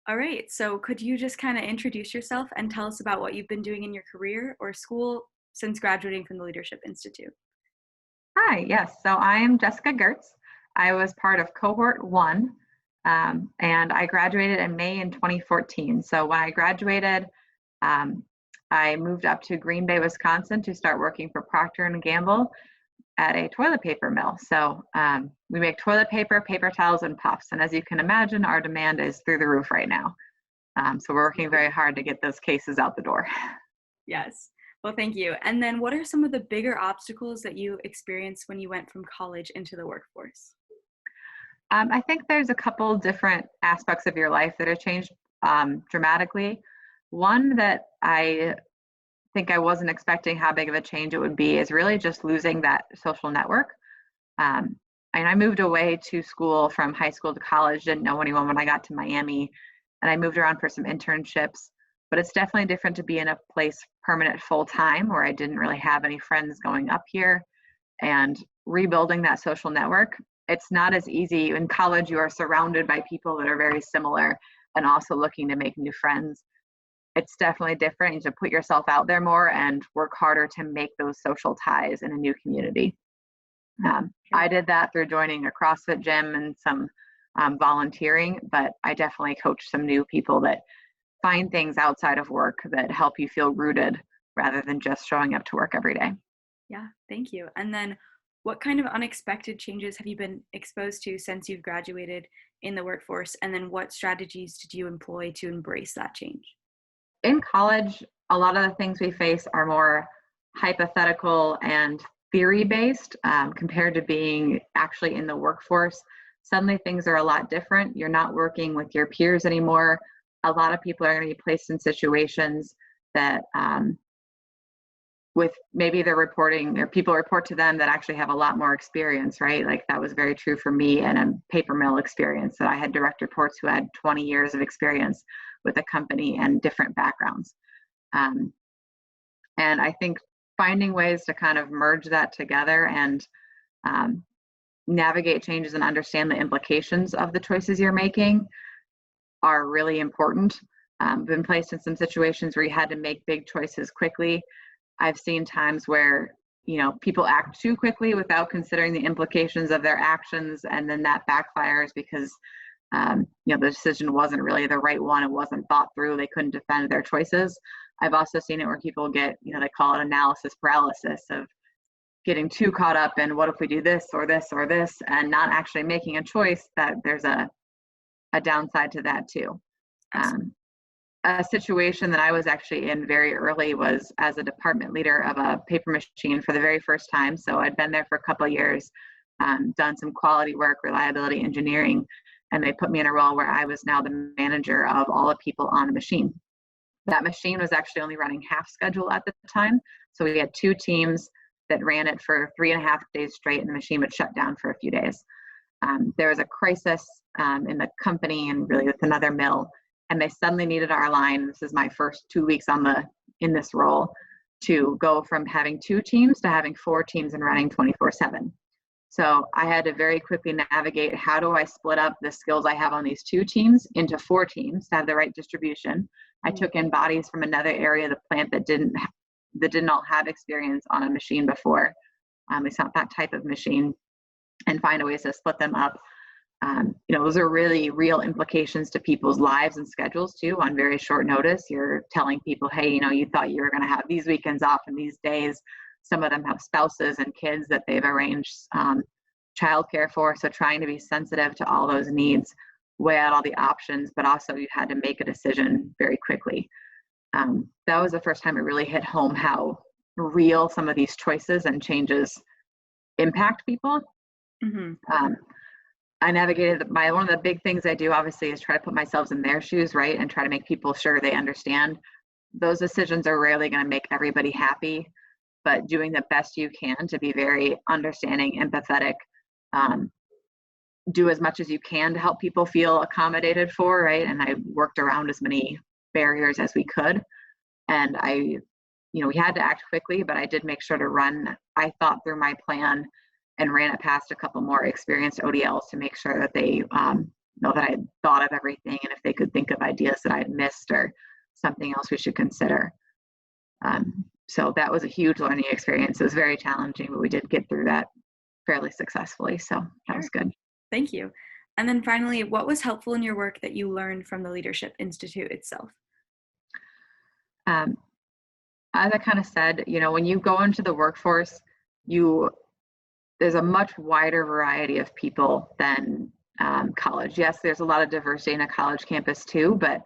All right. So could you just kind of introduce yourself and tell us about what you've been doing in your career or school since graduating from the Leadership Institute? Hi, yes. So I am Jessica Geurts. I was part of Cohort 1, and I graduated in May in 2014. So when I graduated, um, I moved up to Green Bay, Wisconsin to start working for Procter & Gamble at a toilet paper mill. So we make toilet paper, paper towels, and puffs. And as you can imagine, our demand is through the roof right now. So we're working very hard to get those cases out the door. Yes. Well, thank you. And then what are some of the bigger obstacles that you experienced when you went from college into the workforce? I think there's a couple different aspects of your life that are changed dramatically. One that I think I wasn't expecting how big of a change it would be is really just losing that social network. And I moved away to school from high school to college, didn't know anyone when I got to Miami, and I moved around for some internships. But it's definitely different to be in a place permanent full time where I didn't really have any friends going up here and rebuilding that social network. It's not as easy. In college, you are surrounded by people that are very similar and also looking to make new friends. It's definitely different. You need to put yourself out there more and work harder to make those social ties in a new community. I did that through joining a CrossFit gym and some volunteering, but I definitely coached some new people that find things outside of work that help you feel rooted rather than just showing up to work every day. Yeah, thank you. And then what kind of unexpected changes have you been exposed to since you've graduated in the workforce? And then what strategies did you employ to embrace that change? In college, a lot of the things we face are more hypothetical and theory based compared to being actually in the workforce. Suddenly things are a lot different. You're not working with your peers anymore. A lot of people are going to be placed in situations that with maybe they're reporting or people report to them that actually have a lot more experience, right? Like that was very true for me and a paper mill experience that I had direct reports who had 20 years of experience with a company and different backgrounds. And I think finding ways to kind of merge that together and navigate changes and understand the implications of the choices you're making are really important. Been placed in some situations where you had to make big choices quickly. I've seen times where, people act too quickly without considering the implications of their actions, and then that backfires because, the decision wasn't really the right one. It wasn't thought through. They couldn't defend their choices. I've also seen it where people get, they call it analysis paralysis of getting too caught up in what if we do this or this or this, and not actually making a choice that there's a downside to that too. A situation that I was actually in very early was as a department leader of a paper machine for the very first time. So I'd been there for a couple of years, done some quality work, reliability engineering, and they put me in a role where I was now the manager of all the people on the machine. That machine was actually only running half schedule at the time. So we had two teams that ran it for 3.5 days straight, and the machine would shut down for a few days. There was a crisis in the company and really with another mill, and they suddenly needed our line. This is my first 2 weeks in this role, to go from having 2 teams to having 4 teams and running 24/7. So I had to very quickly navigate, how do I split up the skills I have on these 2 teams into 4 teams to have the right distribution. I took in bodies from another area of the plant that did not have experience on a machine before. It's not that type of machine, and find ways to split them up. Those are really real implications to people's lives and schedules too. On very short notice, you're telling people, hey, you thought you were going to have these weekends off and these days. Some of them have spouses and kids that they've arranged childcare for. So trying to be sensitive to all those needs, weigh out all the options, but also you had to make a decision very quickly. That was the first time it really hit home how real some of these choices and changes impact people. Mm-hmm. I navigated one of the big things I do obviously is try to put myself in their shoes, right? And try to make people sure they understand. Those decisions are rarely going to make everybody happy, but doing the best you can to be very understanding, empathetic, do as much as you can to help people feel accommodated for, right? And I worked around as many barriers as we could. And we had to act quickly, but I did make sure to I thought through my plan and ran it past a couple more experienced ODLs to make sure that they know that I had thought of everything, and if they could think of ideas that I had missed or something else we should consider. So that was a huge learning experience. It was very challenging, but we did get through that fairly successfully. So that was Sure. good. Thank you. And then finally, what was helpful in your work that you learned from the Leadership Institute itself? Um, as I kind of said, when you go into the workforce, there's a much wider variety of people than college. Yes, there's a lot of diversity in a college campus too, but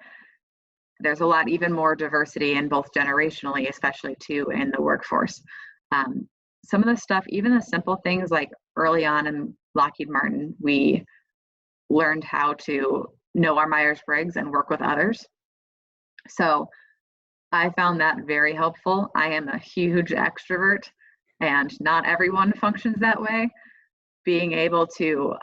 there's a lot even more diversity in both generationally, especially too, in the workforce. Some of the stuff, even the simple things like early on in Lockheed Martin, we learned how to know our Myers-Briggs and work with others. So I found that very helpful. I am a huge extrovert, and not everyone functions that way. Being able to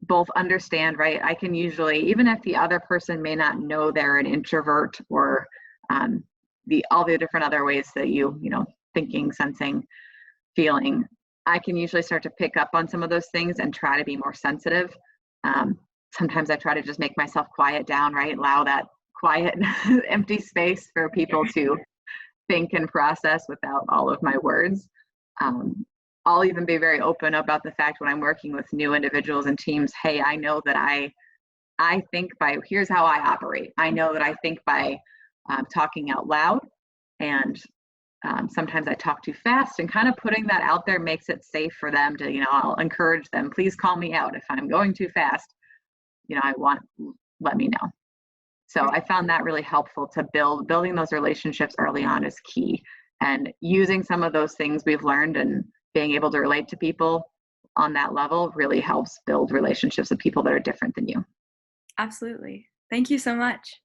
both understand, right? I can usually, even if the other person may not know they're an introvert, or all the different other ways that thinking, sensing, feeling, I can usually start to pick up on some of those things and try to be more sensitive. Sometimes I try to just make myself quiet down, right? Allow that quiet, empty space for people to think and process without all of my words. I'll even be very open about the fact when I'm working with new individuals and teams, hey, I know that I think by, here's how I operate. I know that I think by talking out loud, and sometimes I talk too fast, and kind of putting that out there makes it safe for them to, I'll encourage them, please call me out if I'm going too fast. Let me know. So I found that really helpful to building those relationships early on is key. And using some of those things we've learned and being able to relate to people on that level really helps build relationships with people that are different than you. Absolutely. Thank you so much.